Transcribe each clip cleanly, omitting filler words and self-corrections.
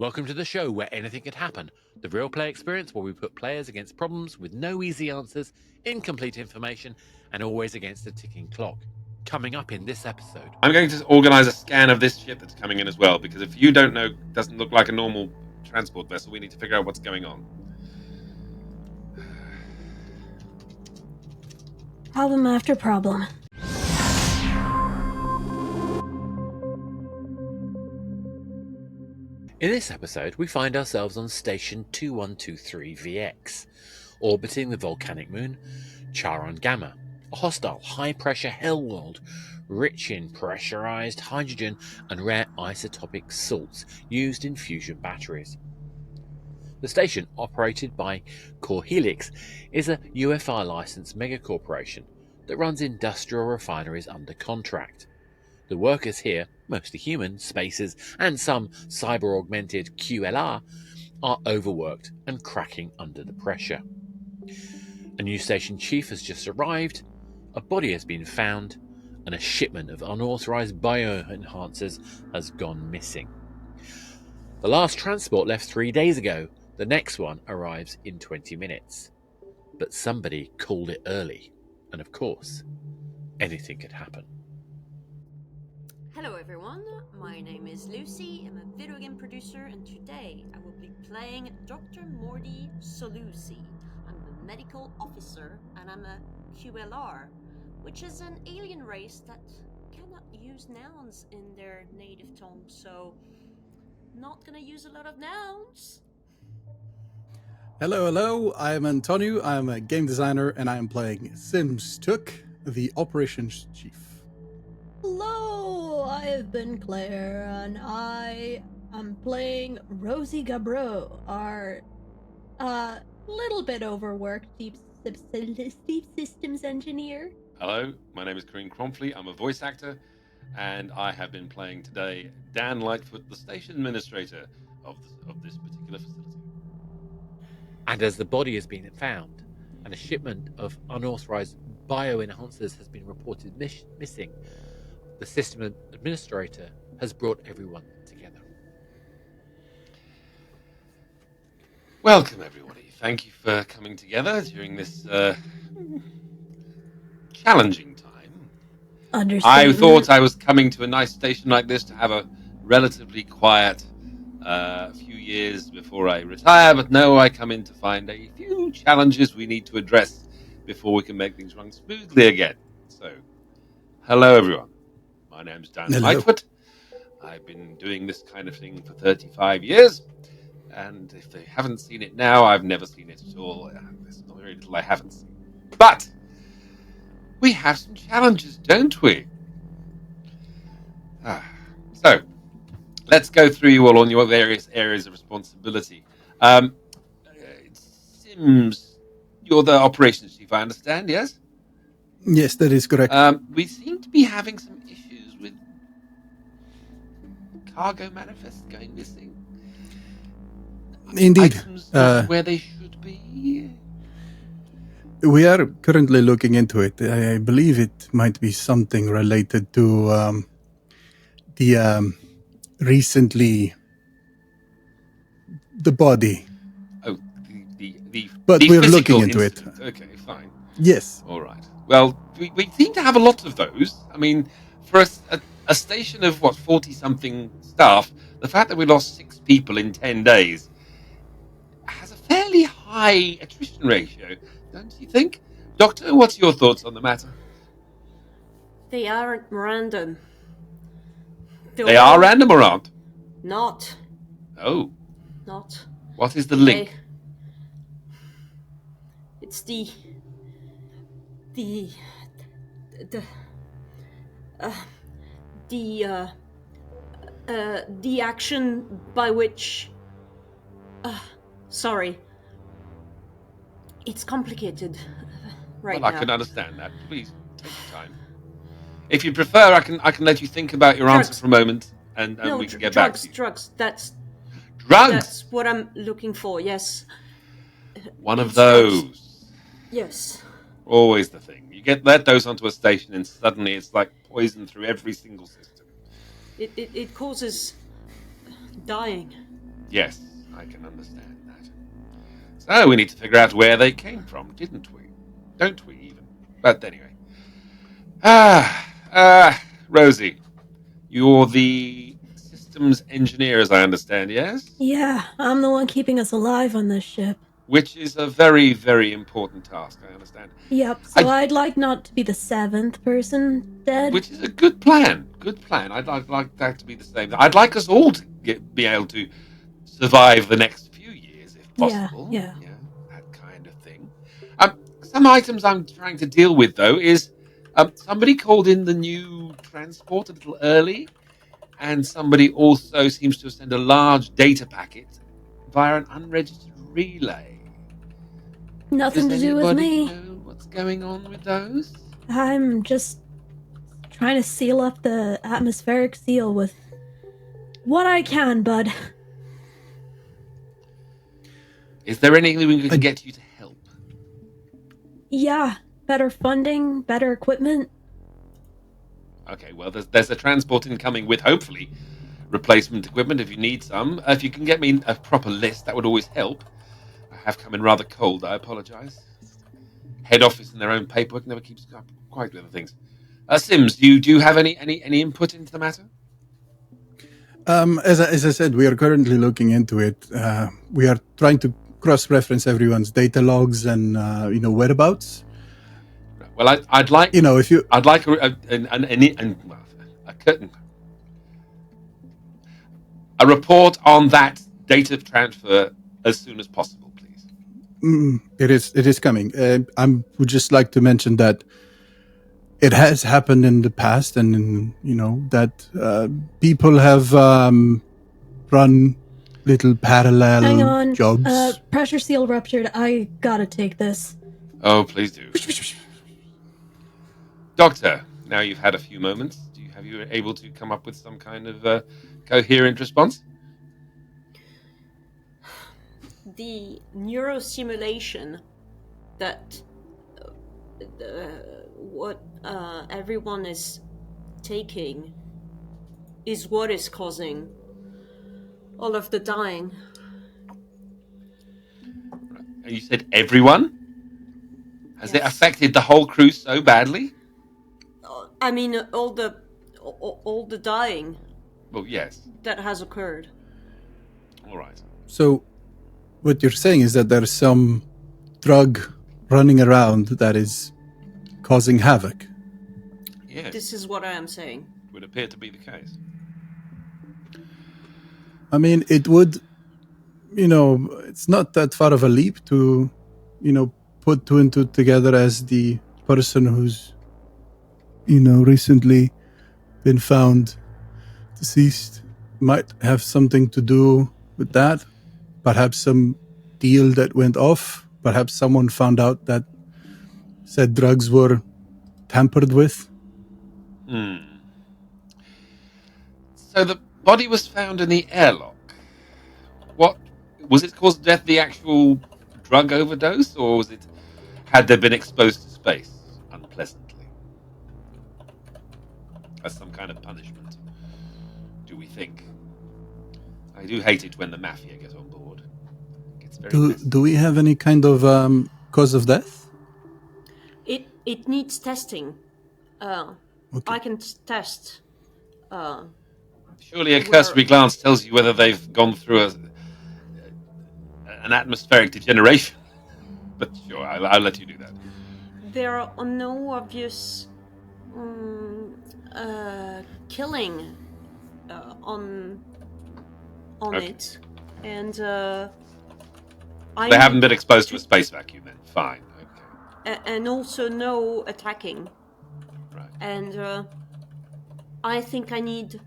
Welcome to the show where anything could happen. The real play experience where we put players against problems with no easy answers, incomplete information, and always against a ticking clock. Coming up in this episode. I'm going to organise a scan of this ship that's coming in as well, because if you don't know, it doesn't look like a normal transport vessel, we need to figure out what's going on. Problem after problem. In this episode, we find ourselves on Station 2123VX, orbiting the volcanic moon Charon-Gamma, a hostile high-pressure hellworld rich in pressurised hydrogen and rare isotopic salts used in fusion batteries. The station, operated by CoreHelix, is a UFR-licensed megacorporation that runs industrial refineries under contract. The workers here, mostly human, spacers, and some cyber-augmented QLR, are overworked and cracking under the pressure. A new station chief has just arrived, a body has been found, and a shipment of unauthorized bioenhancers has gone missing. The last transport left 3 days ago. The next one arrives in 20 minutes. But somebody called it early, and of course, anything could happen. Hello everyone, my name is Lucy, I'm a video game producer, and today I will be playing Dr. Morty Solusi. I'm a medical officer and I'm a QLR, which is an alien race that cannot use nouns in their native tongue, so not gonna use a lot of nouns. Hello, I'm Antonio, I'm a game designer and I am playing Sims Took, the operations chief. Hello, I've been Claire, and I am playing Rosie Gabreau, our little bit overworked deep systems engineer. Hello, my name is Corinne Cromfley, I'm a voice actor, and I have been playing today Dan Lightfoot, the station administrator of this particular facility. And as the body has been found, and a shipment of unauthorized bioenhancers has been reported missing, the system administrator has brought everyone together. Welcome, everybody. Thank you for coming together during this challenging time. I thought I was coming to a nice station like this to have a relatively quiet few years before I retire, but no, I come in to find a few challenges we need to address before we can make things run smoothly again. So, hello, everyone. My name's Dan Lightfoot. I've been doing this kind of thing for 35 years, and if they haven't seen it now, I've never seen it at all. There's not very little I haven't seen. But we have some challenges, don't we? So, let's go through you all on your various areas of responsibility. Sims, you're the operations chief, I understand, yes? Yes, that is correct. We seem to be having some issues with cargo manifests going missing. Indeed. Items not where they should be. We are currently looking into it. I believe it might be something related to the recently the body. Oh, but the we're looking into incident. it. Okay, fine. Yes. All right. Well, we seem to have a lot of those. I mean, for a station of 40-something staff, the fact that we lost 6 people in 10 days has a fairly high attrition ratio, don't you think? Doctor, what's your thoughts on the matter? They aren't random. They are random or aren't? Not. Oh. Not. What is the link? It's the action by which sorry, it's complicated right now. Well, I can understand that. Please take your time. If you prefer, I can let you think about your answer for a moment, and we can get back to you. Drugs. Drugs. That's what I'm looking for. Yes. One of those. Drugs. Yes. Always the thing. You let those onto a station, and suddenly it's like poison through every single system. It causes dying. Yes, I can understand that. So we need to figure out where they came from, didn't we? Don't we, even? But anyway. Rosie, you're the systems engineer, as I understand, yes? Yeah, I'm the one keeping us alive on this ship. Which is a very, very important task, I understand. Yep, so I'd like not to be the 7th person dead. Which is a good plan. Good plan. I'd like that to be the same. I'd like us all to be able to survive the next few years, if possible. Yeah. That kind of thing. Some items I'm trying to deal with, though, is somebody called in the new transport a little early, and somebody also seems to have sent a large data packet via an unregistered relay. Nothing to do with me. Does anybody know what's going on with those? I'm just trying to seal up the atmospheric seal with what I can, bud. Is there anything we can get you to help? Yeah, better funding, better equipment. Okay, well, there's a transport incoming with, hopefully, replacement equipment if you need some. If you can get me a proper list, that would always help. I have come in rather cold, I apologise. Head office and their own paperwork never keeps up quite with the things. Sims, do you have any input into the matter? As I said, we are currently looking into it. We are trying to cross-reference everyone's data logs and whereabouts. Well, I'd like I'd like a report on that data transfer as soon as possible, please. It is coming. I would just like to mention that it has happened in the past, and that people have run little parallel Hang on. jobs. Pressure seal ruptured. I gotta take this. Oh, please do. Doctor, now you've had a few moments. Have you able to come up with some kind of coherent response? The neurosimulation that what everyone is taking is what is causing all of the dying. And you said everyone? Has it affected the whole crew so badly? I mean, all the dying. Well, yes. That has occurred. All right. So, what you're saying is that there's some drug running around that is causing havoc. Yes. This is what I am saying. Would appear to be the case. I mean, it would, it's not that far of a leap to, put two and two together as the person who's, recently been found deceased might have something to do with that. Perhaps some deal that went off. Perhaps someone found out that said drugs were tampered with. So the body was found in the airlock. What was it caused death? The actual drug overdose, or had they been exposed to space unpleasantly as some kind of punishment? Do we think? I do hate it when the mafia get on board. It's very Do we have any kind of cause of death? It needs testing. Okay. I can test. Surely a cursory glance tells you whether they've gone through an atmospheric degeneration. But sure, I'll let you do that. There are no obvious killing on it, and they haven't been exposed to a space vacuum. Then fine, okay. And also no attacking. Right. And I think I need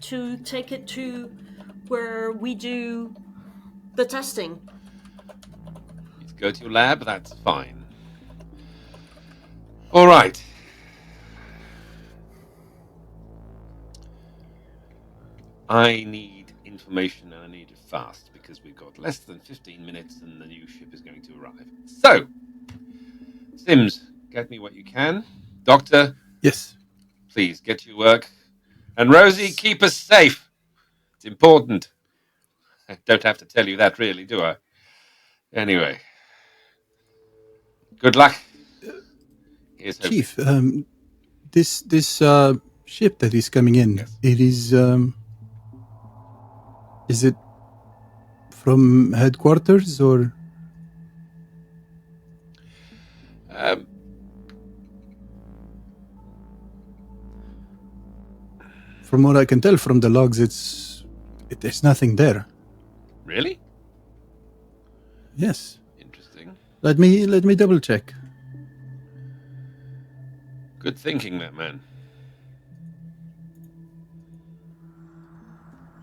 to take it to where we do the testing. You to go to your lab. That's fine. All right. I need information, and I need it fast because we've got less than 15 minutes and the new ship is going to arrive. So, Sims, get me what you can. Doctor? Yes. Please, get to your work. And Rosie, keep us safe. It's important. I don't have to tell you that, really, do I? Anyway, good luck. Here's hoping. Chief, this ship that is coming in, Yes. it is it from headquarters or? From what I can tell from the logs, there's nothing there. Really? Yes. Interesting. Let me double check. Good thinking, that man.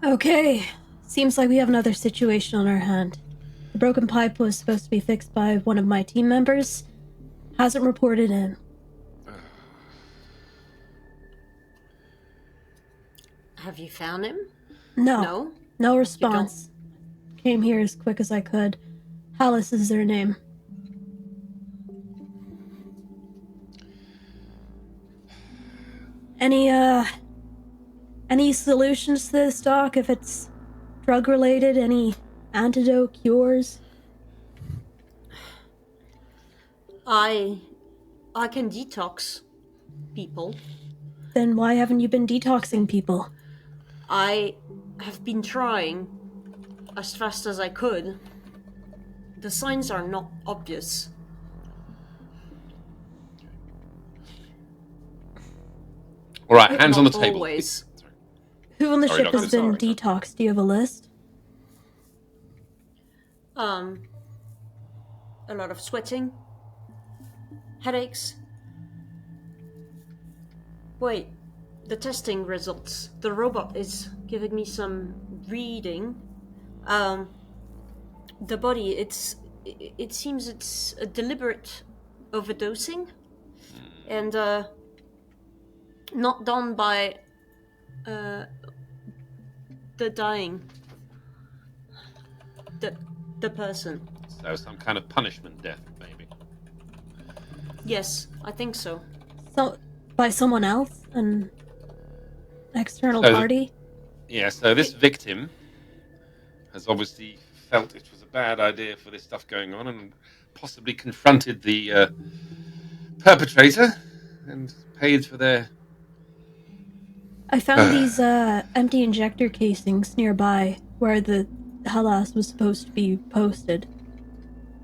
Okay, seems like we have another situation on our hand. The broken pipe was supposed to be fixed by one of my team members. Hasn't reported in. Have you found him? No. No response. Came here as quick as I could. Alice is their name. Any solutions to this, Doc? If it's drug related, any antidote, cures? I can detox people. Then why haven't you been detoxing people? I have been trying as fast as I could. The signs are not obvious. All right, hands on the Not table. always. Who on the Sorry, ship Doctor. has been Sorry. detoxed? Do you have a list? A lot of sweating, headaches. Wait, the testing results. The robot is giving me some reading. The body, it seems it's a deliberate overdosing, and not done by the dying, the person. So some kind of punishment death, maybe. Yes, I think so. So, by someone else? An external So- party? Yeah, so this victim has obviously felt it was a bad idea for this stuff going on and possibly confronted the perpetrator and paid for their... I found these empty injector casings nearby where the Hellas was supposed to be posted.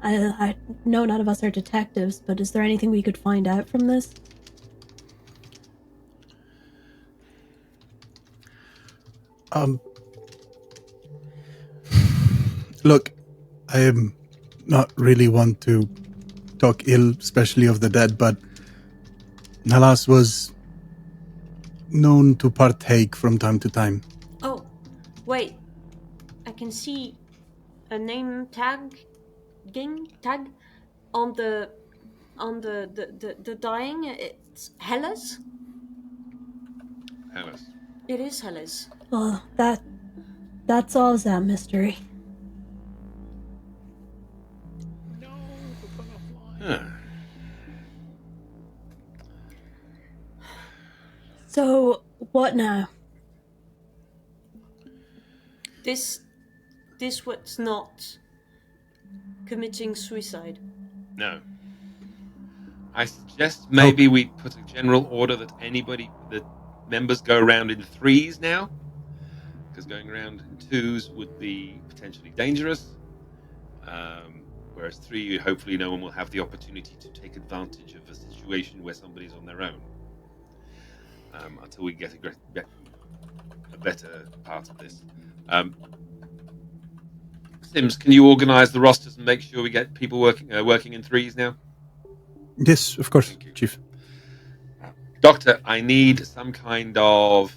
I know none of us are detectives, but is there anything we could find out from this? Look, I am not really one to talk ill, especially of the dead, but Nalas was known to partake from time to time. Oh, wait. I can see a name tag on the dying. It's Hellas. Hellas. It is Hellas. Well, that solves that mystery. Huh. So, what now? This was not committing suicide. No. I suggest maybe we put a general order that that members go around in threes now, because going around in twos would be potentially dangerous. Whereas three, hopefully no one will have the opportunity to take advantage of a situation where somebody's on their own. Until we get a better part of this. Sims, can you organise the rosters and make sure we get people working in threes now? Yes, of course, Thank you. Chief. Doctor, I need some kind of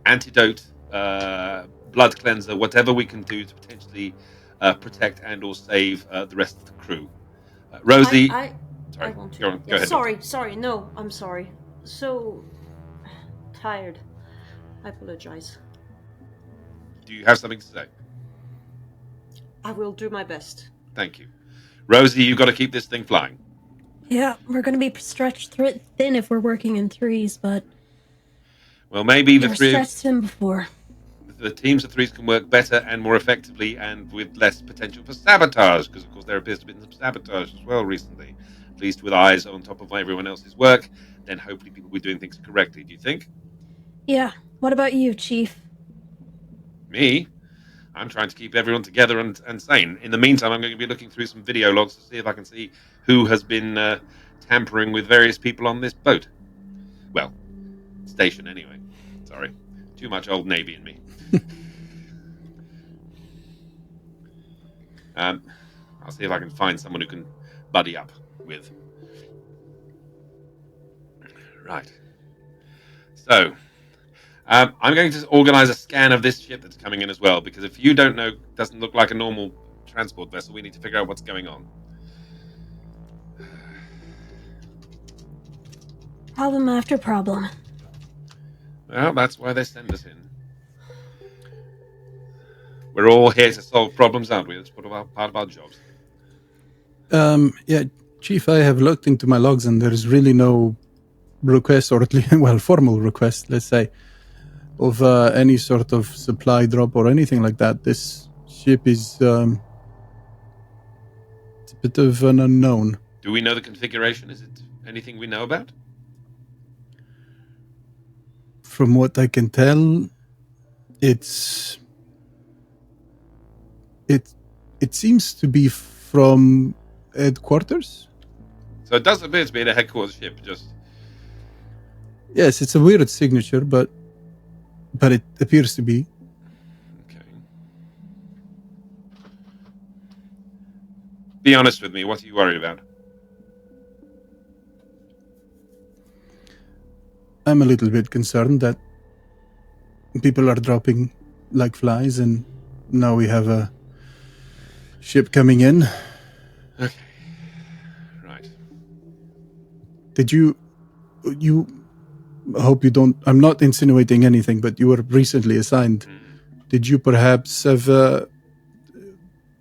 antidote, blood cleanser, whatever we can do to potentially protect and or save the rest of the crew. Rosie, I sorry, want to. go on, Yeah, go ahead. sorry. No, I'm sorry. So tired. I apologize. Do you have something to say? I will do my best. Thank you. Rosie, you've got to keep this thing flying. Yeah, we're gonna be stretched thin if we're working in threes, but Well, maybe we were stretched thin before. the the teams of threes can work better and more effectively and with less potential for sabotage, because of course there appears to be some sabotage as well recently. At least with eyes on top of everyone else's work, then hopefully people will be doing things correctly. Do you think? Yeah. What about you, Chief? Me? I'm trying to keep everyone together and sane. In the meantime, I'm going to be looking through some video logs to see if I can see who has been tampering with various people on this boat. Well, station anyway. Sorry. Too much old Navy in me. I'll see if I can find someone who can buddy up with. Right. So, I'm going to organize a scan of this ship that's coming in as well, because if you don't know, it doesn't look like a normal transport vessel, we need to figure out what's going on. Problem after problem. Well, that's why they send us in. We're all here to solve problems, aren't we? That's part of our jobs. Yeah, Chief, I have looked into my logs and there's really no request, or at least, well, formal request, let's say, of any sort of supply drop or anything like that. This ship is it's a bit of an unknown. Do we know the configuration? Is it anything we know about? From what I can tell, it seems to be from headquarters. So it does appear to be the headquarters ship, just... Yes, it's a weird signature, but it appears to be. Okay. Be honest with me, what are you worried about? I'm a little bit concerned that people are dropping like flies, and now we have a ship coming in. Okay. Right. Did you I hope you don't... I'm not insinuating anything, but you were recently assigned. Did you perhaps have...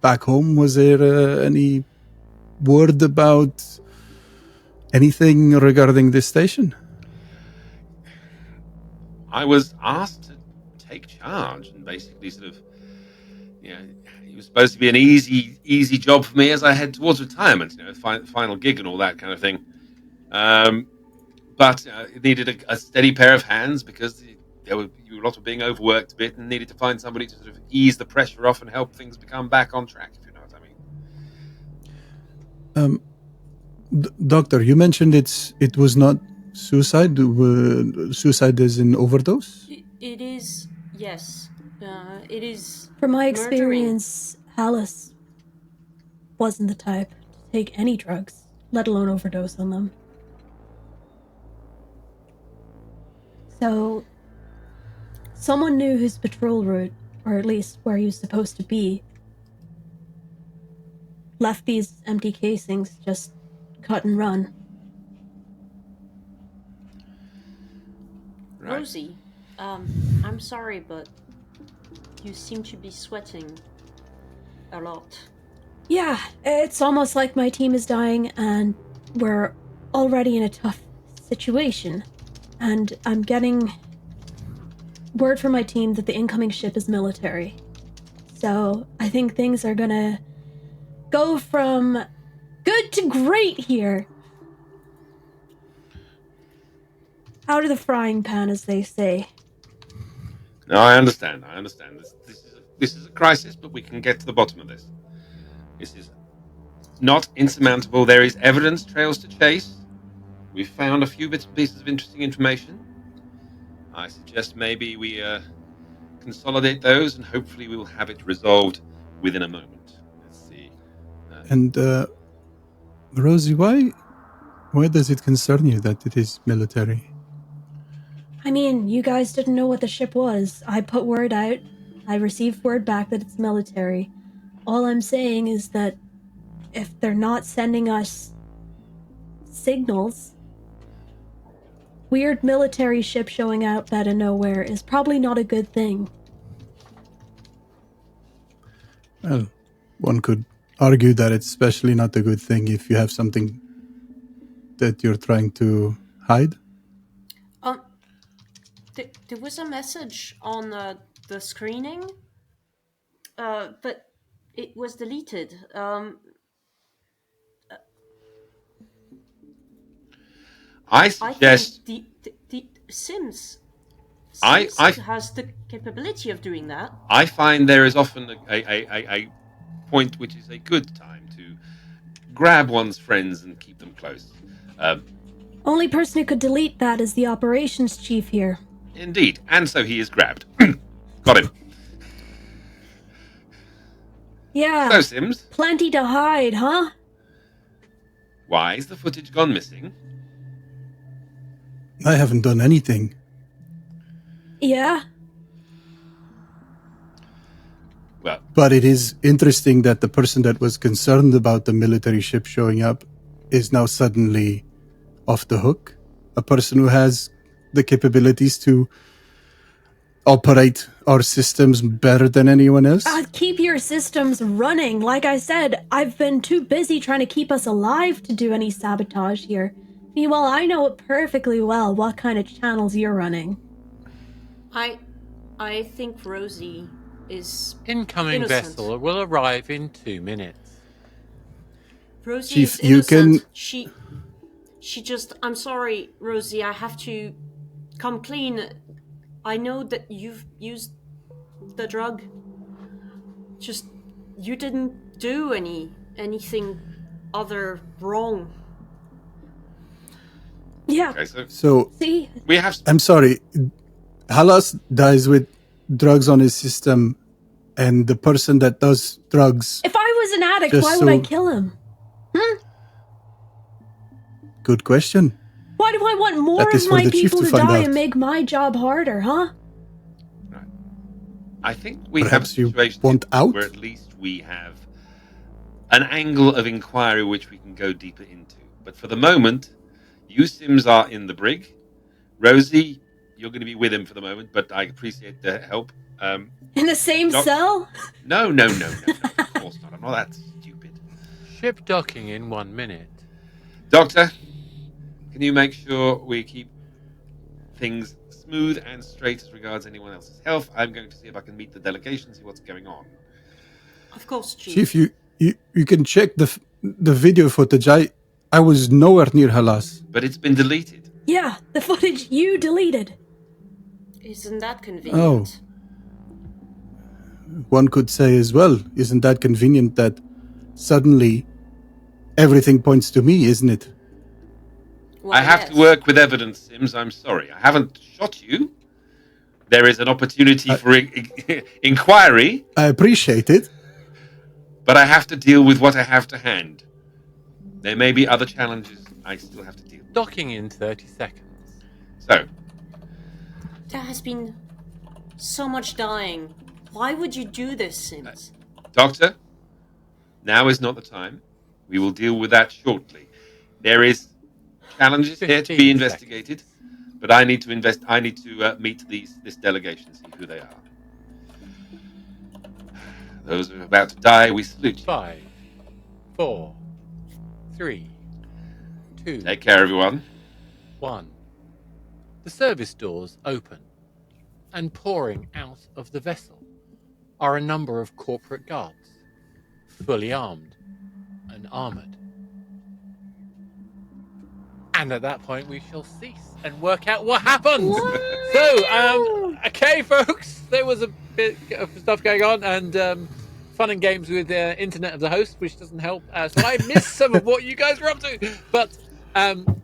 back home, was there any word about anything regarding this station? I was asked to take charge and basically sort of, it was supposed to be an easy job for me as I head towards retirement, final gig and all that kind of thing. But it needed a steady pair of hands because you were a lot of being overworked a bit and needed to find somebody to sort of ease the pressure off and help things become back on track, if you know what I mean. Doctor, you mentioned it was not suicide. Suicide is an overdose? It is, yes. It is. From my murdering. experience, Alice wasn't the type to take any drugs, let alone overdose on them. So, someone knew his patrol route, or at least where he was supposed to be, left these empty casings just cut and run. Right. Rosie, I'm sorry, but you seem to be sweating a lot. Yeah, it's almost like my team is dying and we're already in a tough situation. And I'm getting word from my team that the incoming ship is military. So I think things are gonna go from good to great here. Out of the frying pan, as they say. No, I understand. This is a crisis, but we can get to the bottom of this. This is not insurmountable. There is evidence trails to chase. We've found a few bits and pieces of interesting information. I suggest maybe we consolidate those and hopefully we'll have it resolved within a moment. Let's see. And Rosie, why does it concern you that it is military? I mean, you guys didn't know what the ship was. I put word out. I received word back that it's military. All I'm saying is that if they're not sending us signals, weird military ship showing up out of nowhere is probably not a good thing. Well, one could argue that it's especially not a good thing if you have something that you're trying to hide. There was a message on the screening, but it was deleted. I suggest I think the Sims I has the capability of doing that. I find there is often a point which is a good time to grab one's friends and keep them close. Only person who could delete that is the operations chief here. Indeed, and so he is grabbed. Got him. Yeah. So, Sims, Plenty to hide, huh? why is the footage gone missing? I haven't done anything. Yeah. Well, But it is interesting that the person that was concerned about the military ship showing up is now suddenly off the hook. A person who has the capabilities to operate our systems better than anyone else. Keep your systems running. Like I said, I've been too busy trying to keep us alive to do any sabotage here. Meanwhile, I know perfectly well what kind of channels you're running. I think Rosie is Incoming innocent. vessel will arrive in 2 minutes. Rosie Chief, is you innocent. can- She just. I'm sorry, Rosie. I have to come clean. I know that you've used the drug. Just you didn't do anything other wrong. Yeah. okay, So See? we have. I'm sorry. Halas dies with drugs on his system, and the person that does drugs. If I was an addict, Just why would I so- kill him? Good question. Why do I want more That is of for my the chief people to to find die out. and make my job harder, huh? I think we Perhaps have a you situation want out? where at least we have an angle of inquiry which we can go deeper into. But for the moment, you Sims are in the brig. Rosie, you're going to be with him for the moment, but I appreciate the help. In the same Doc- cell? No, of course not. I'm not that stupid. Ship docking in 1 minute. Doctor, can you make sure we keep things smooth and straight as regards anyone else's health? I'm going to see if I can meet the delegation, see what's going on. Of course, Chief. Chief, you can check the video footage. I was nowhere near Halas. But it's been deleted. Yeah, the footage you deleted. Isn't that convenient? One could say as well, isn't that convenient that suddenly everything points to me, isn't it? Well, I have yes. to work with evidence, Sims. I'm sorry. I haven't shot you. There is an opportunity for inquiry, I appreciate it. but I have to deal with what I have to hand. There may be other challenges I still have to deal with. Docking in 30 seconds. So, There has been so much dying. Why would you do this, Sims? Doctor, now is not the time. We will deal with that shortly. There is challenges here to 15 be investigated, but I need to I need to meet this delegation, see who they are. Those who are about to die, we salute you. 5, 4, 3, 2, Take care, everyone. 1. The service doors open, and pouring out of the vessel are a number of corporate guards, fully armed and armoured. And at that point, we shall cease and work out what happens. So, okay, folks, there was a bit of stuff going on, and fun and games with the internet of the host, which doesn't help. So I missed some of what you guys were up to. But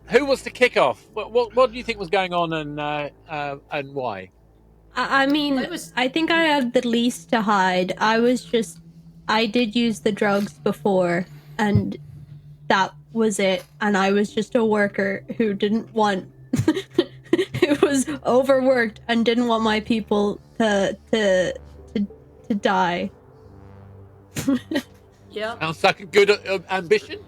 who wants to kick off? What do you think was going on, and why? I mean, I think I have the least to hide. I did use the drugs before, and that was it. And I was just a worker who didn't want, who was overworked and didn't want my people to die. Yeah. Sounds like a good ambition.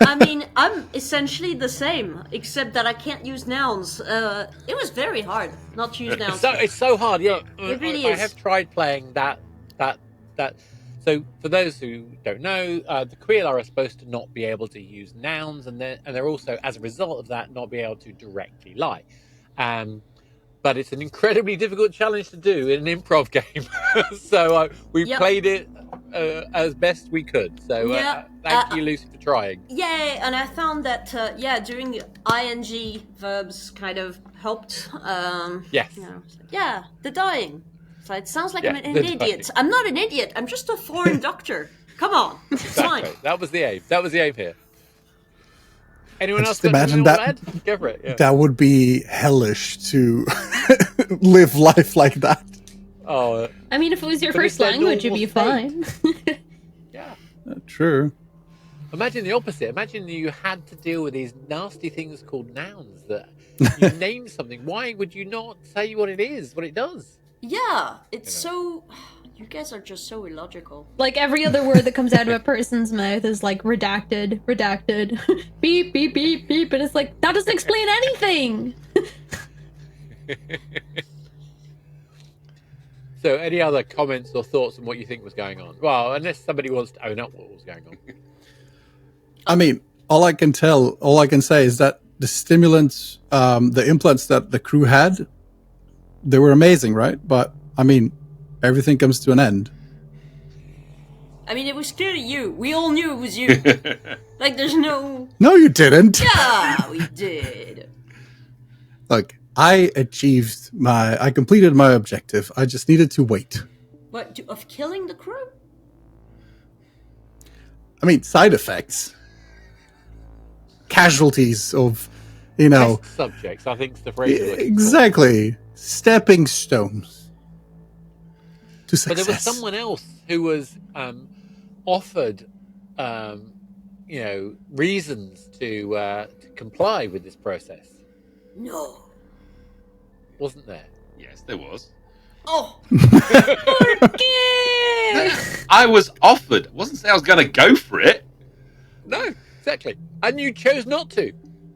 I mean, I'm essentially the same, except that I can't use nouns. It was very hard not to use nouns. It's so hard. Yeah, It really I is. have tried playing that. So for those who don't know, the Queelar are supposed to not be able to use nouns, and they're also, as a result of that, not be able to directly lie. but it's an incredibly difficult challenge to do in an improv game. So we played it as best we could. So thank you, Lucy, for trying. Yeah, and I found that doing the ing verbs kind of helped. Yes. The dying. So it sounds like I'm an the idiot. dying. I'm not an idiot. I'm just a foreign doctor. Come on, it's Exactly. fine. That was the aim. That was the aim here. Anyone else Just imagine that. Go for it. Yeah. That would be hellish to live life like that. Oh. I mean, if it was your first language, it'd be fine. Yeah. True. Imagine the opposite. Imagine you had to deal with these nasty things called nouns that you name something. Why would you not say what it is, what it does? Yeah, it's so... You guys are just so illogical. Like, every other word that comes out of a person's mouth is like redacted, beep, beep, beep, beep, and it's like, that doesn't explain anything! So, any other comments or thoughts on what you think was going on? Well, unless somebody wants to own up what was going on. I mean, all I can say is that the stimulants, the implants that the crew had, they were amazing, right? But, I mean, everything comes to an end. I mean, it was clearly you. We all knew it was you. Like, there's no... No, you didn't. Yeah, we did. Look, I completed my objective. I just needed to wait. What, of killing the crew? I mean, side effects. Casualties of, Test subjects, I think is the phrase. Exactly. Stepping stones to success. But there was someone else who was offered, reasons to comply with this process. No. Wasn't there? Yes, there was. Oh. I was offered. I wasn't saying I was going to go for it. No, exactly. And you chose not to.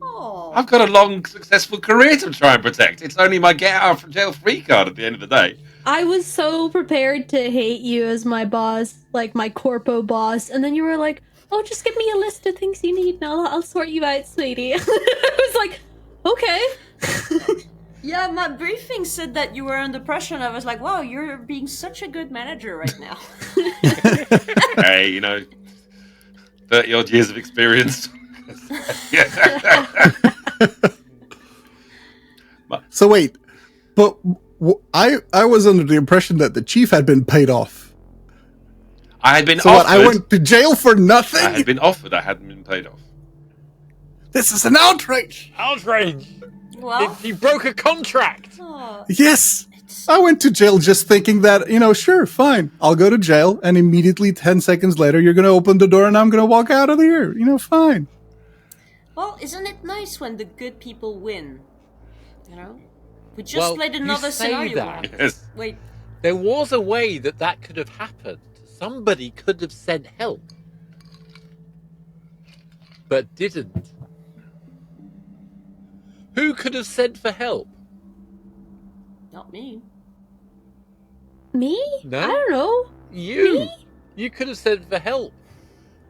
Oh. I've got a long, successful career to try and protect. It's only my get out from jail free card at the end of the day. I was so prepared to hate you as my boss, like my corpo boss, and then you were like, "Oh, just give me a list of things you need, and I'll sort you out, sweetie." I was like, "Okay." Yeah, my briefing said that you were under pressure, and I was like, "Wow, you're being such a good manager right now." Hey, 30-odd years of experience. So wait, but I was under the impression that the chief had been paid off. I had been offered. So what, I went to jail for nothing? I had been offered. I hadn't been paid off. This is an outrage. Outrage. Well, he broke a contract. Yes. I went to jail just thinking that, sure, fine, I'll go to jail, and immediately 10 seconds later, you're going to open the door and I'm going to walk out of here. Fine. Well, isn't it nice when the good people win? We just played another scenario. Yes. Wait. There was a way that could have happened. Somebody could have sent help. But didn't. Who could have sent for help? Not me. Me? No. I don't know. You. Me? You could have sent for help.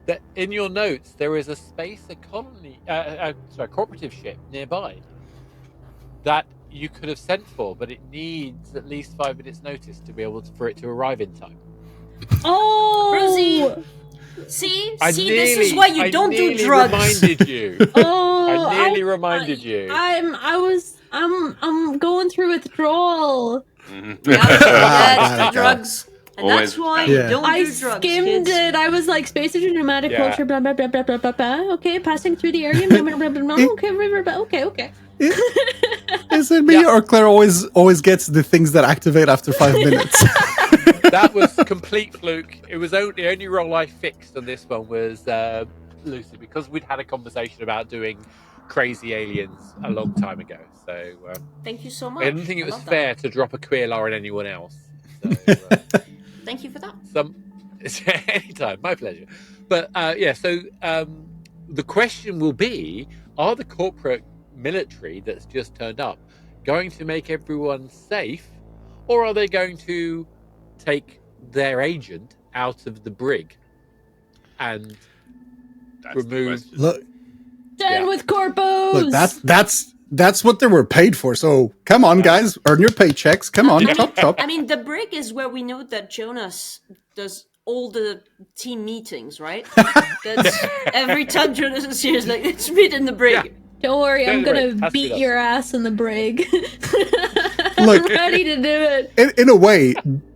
That in your notes there is a cooperative ship nearby that you could have sent for, but it needs at least 5 minutes notice to be able for it to arrive in time. Oh, Rosie. See, this is why you don't do drugs. Reminded you. I nearly reminded you. I'm going through withdrawal. Yeah, drugs. And Always that's why you don't I do drugs, skimmed kids. it. I was like, space age, pneumatic culture, blah, blah, blah, blah, blah, blah, blah. Okay, passing through the area. Blah, blah, blah, blah, blah. Okay. Is it me or Claire always gets the things that activate after 5 minutes? That was complete fluke. It was the only role I fixed on this one was Lucy, because we'd had a conversation about doing crazy aliens a long time ago. So thank you so much. I didn't think it was fair to drop a queer law on anyone else. So, thank you for that. Anytime, my pleasure. But so the question will be: are the corporate military that's just turned up going to make everyone safe, or are they going to take their agent out of the brig and remove? Look, Done with corpos. Look, that's what they were paid for. So come on, guys, earn your paychecks. Come on, chop chop. I mean, the brig is where we know that Jonas does all the team meetings, right? That's every time Jonas is here, it's like, let's meet in the brig. Yeah. Don't worry, I'm Don't worry, gonna has to be beat done. your ass in the brig. Look, I'm ready to do it. in a way,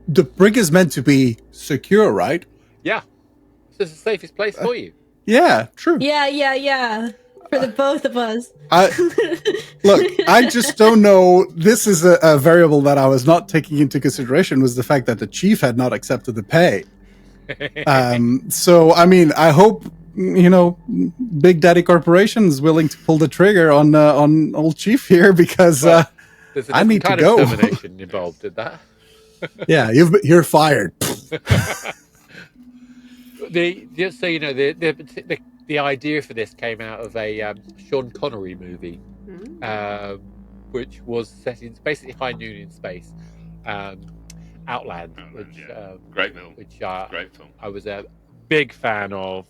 the brig is meant to be secure, right? Yeah. It's the safest place for you. Yeah, true. Yeah. For the both of us. Look, I just don't know. This is a variable that I was not taking into consideration, was the fact that the chief had not accepted the pay. So, I mean, I hope, Big Daddy Corporation is willing to pull the trigger on old chief here, because There's I need to kind go. of termination involved in that. Yeah, you're fired. Just so you know, the idea for this came out of a Sean Connery movie, which was set in basically high noon in space, Outland, which great film. Great film. I was a big fan of.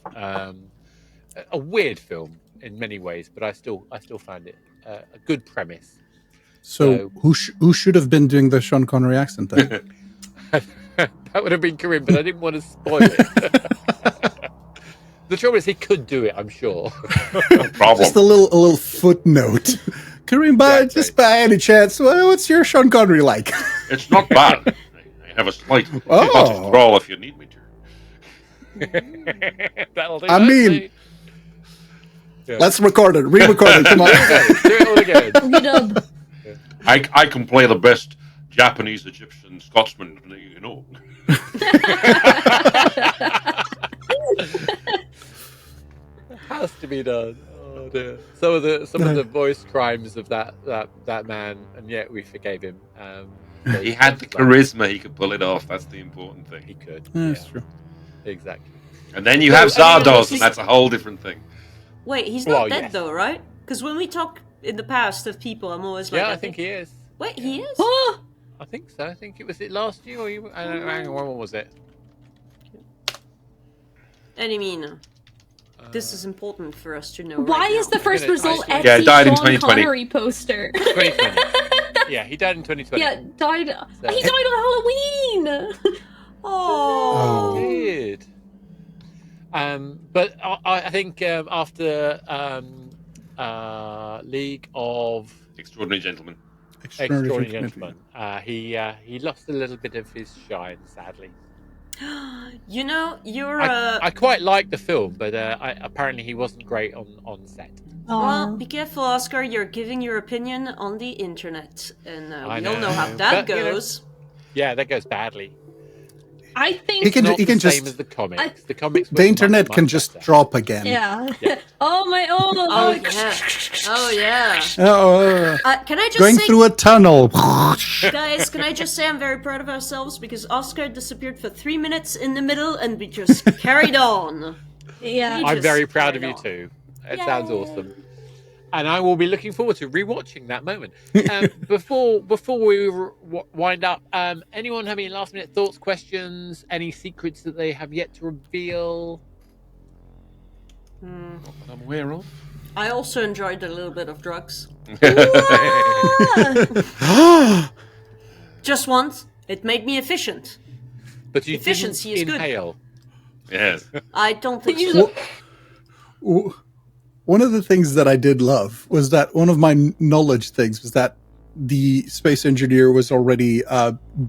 A weird film in many ways, but I still found it a good premise. So who should have been doing the Sean Connery accent then? That would have been Karim, but I didn't want to spoil it. The trouble is, he could do it, I'm sure. No problem. Just a little footnote. Karim, just by any chance, what's your Sean Connery like? It's not bad. I have a slight potted crawl if you need me to. That'll do. I mean, let's record it. Re-record it. Come on. Do it all again. I can play the best Japanese, Egyptian, Scotsman, you know. It has to be done. Oh dear. Some of the voice crimes of that man, and yet we forgave him. He had the charisma; he could pull it off. That's the important thing. He could. That's true. Exactly. And then you have Zardoz, and that's a whole different thing. Wait, he's not dead though, right? Because when we talk in the past of people, I'm always like, I think he is. Wait, he is? I think so. I think it was last year, or I don't know. Hang on, when was it? And I mean, this is important for us to know. Why is the first result Yeah, Etsy died in Sean 2020. Connery poster? 2020. Yeah, he died in 2020. Yeah, died. So- He died on Halloween. Oh. He did. But I think after League of Extraordinary Gentlemen. Extraordinary Gentlemen, he lost a little bit of his shine, sadly. You know, you're. I quite liked the film, but apparently he wasn't great on set. Well, be careful, Oscar. You're giving your opinion on the internet, and we all know how But, that goes. Yeah, that goes badly. I think He can Not the same same as the comics. The comics. The were internet much, can much just better. drop again. Yeah. Yeah. Oh my! Oh yeah. Oh yeah. Can I just Going say, through a tunnel. guys? Can I just say I'm very proud of ourselves because Oscar disappeared for 3 minutes in the middle, and we just carried on. Yeah. I'm just very proud of carried you on. too. It sounds awesome, and I will be looking forward to rewatching that moment. Before we wind up, anyone have any last minute thoughts, questions, any secrets that they have yet to reveal? Not that I'm aware of. I also enjoyed a little bit of drugs. Just once. It made me efficient. But you Efficiency didn't is good. inhale. Yes. I don't think so. One of the things that I did love was that one of my knowledge things was that the space engineer was already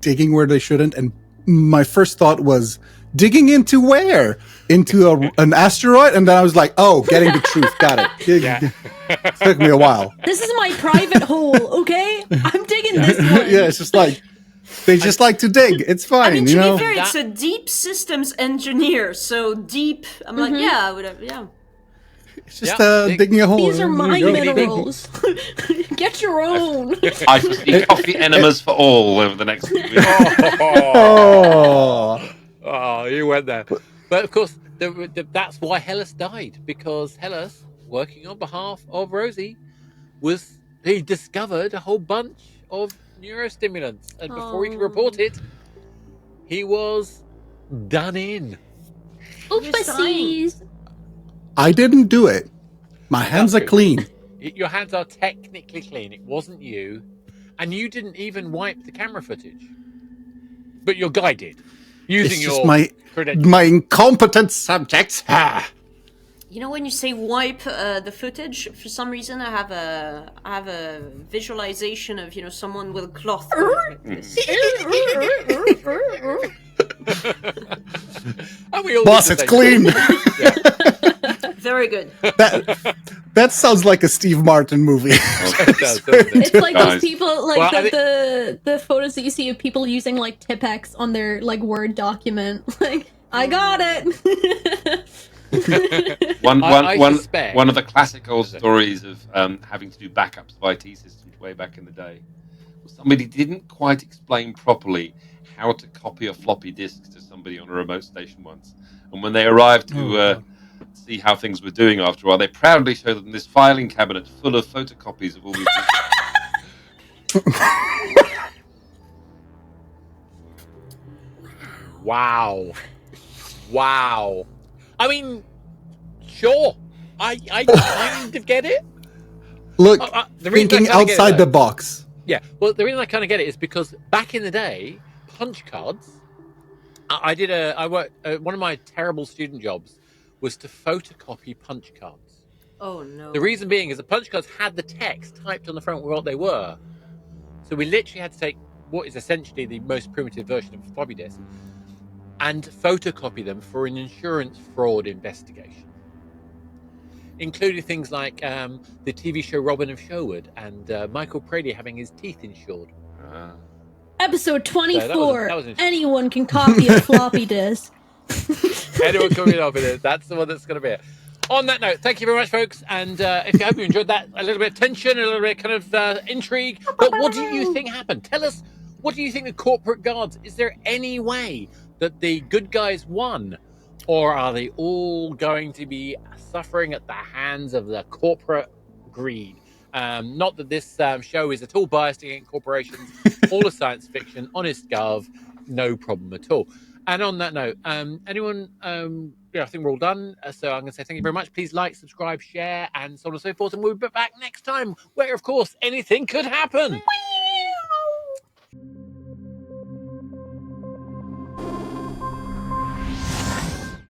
digging where they shouldn't, and my first thought was digging into where? Into an asteroid? And then I was like, oh, getting the truth. Got it. Yeah. It took me a while. This is my private hole, okay? I'm digging this one. Yeah, it's just like they just like to dig. It's fine, I mean, you to know. be fair, it's a deep systems engineer, so deep. I'm like, yeah, I would have, yeah. It's just digging a hole. These are There my you go. minerals. Get your own. I foresee coffee enemas for all over the next few weeks. Oh, you went there. But of course, that's why Hellas died, because Hellas, working on behalf of Rosie, he discovered a whole bunch of neurostimulants, and before he could report it, he was done in. Oopsies. I didn't do it. My hands are clean. Your hands are technically clean. It wasn't you. And you didn't even wipe the camera footage. But your guy did. Using It's just your credentials. my incompetent subjects. You know, when you say wipe the footage, for some reason I have a visualization of, you know, someone with a cloth like this. And we all Boss, did the it's same clean. Very good. That sounds like a Steve Martin movie. It does, doesn't it? It's like Guys. those people, like Well, I the photos that you see of people using like Tipex on their like Word document. Like, I got it. One suspect- of the classic old stories of having to do backups of IT systems way back in the day was somebody didn't quite explain properly how to copy a floppy disk to somebody on a remote station once. And when they arrived to see how things were doing after a while, they proudly showed them this filing cabinet full of photocopies of all these disks. Wow. I mean, sure. I kind of get it. Look, The reason I thinking kinda get it, outside though- the box. Yeah, well, the reason I kind of get it is because back in the day, punch cards. One of my terrible student jobs was to photocopy punch cards. Oh no. The reason being is the punch cards had the text typed on the front what they were. So we literally had to take what is essentially the most primitive version of a floppy disk and photocopy them for an insurance fraud investigation. Including things like the TV show Robin of Sherwood and Michael Prady having his teeth insured. Episode 24. So that was interesting. Anyone can copy a floppy disk. Anyone coming up with it? That's the one that's going to be it. On that note, thank you very much, folks. And if you hope you enjoyed that, a little bit of tension, a little bit kind of intrigue. But what do you think happened? Tell us, what do you think the corporate guards? Is there any way that the good guys won, or are they all going to be suffering at the hands of the corporate greed? Not that this show is at all biased against corporations. All of science fiction, honest gov, no problem at all. And on that note, anyone, I think we're all done. So I'm going to say thank you very much. Please like, subscribe, share, and so on and so forth. And we'll be back next time where, of course, anything could happen.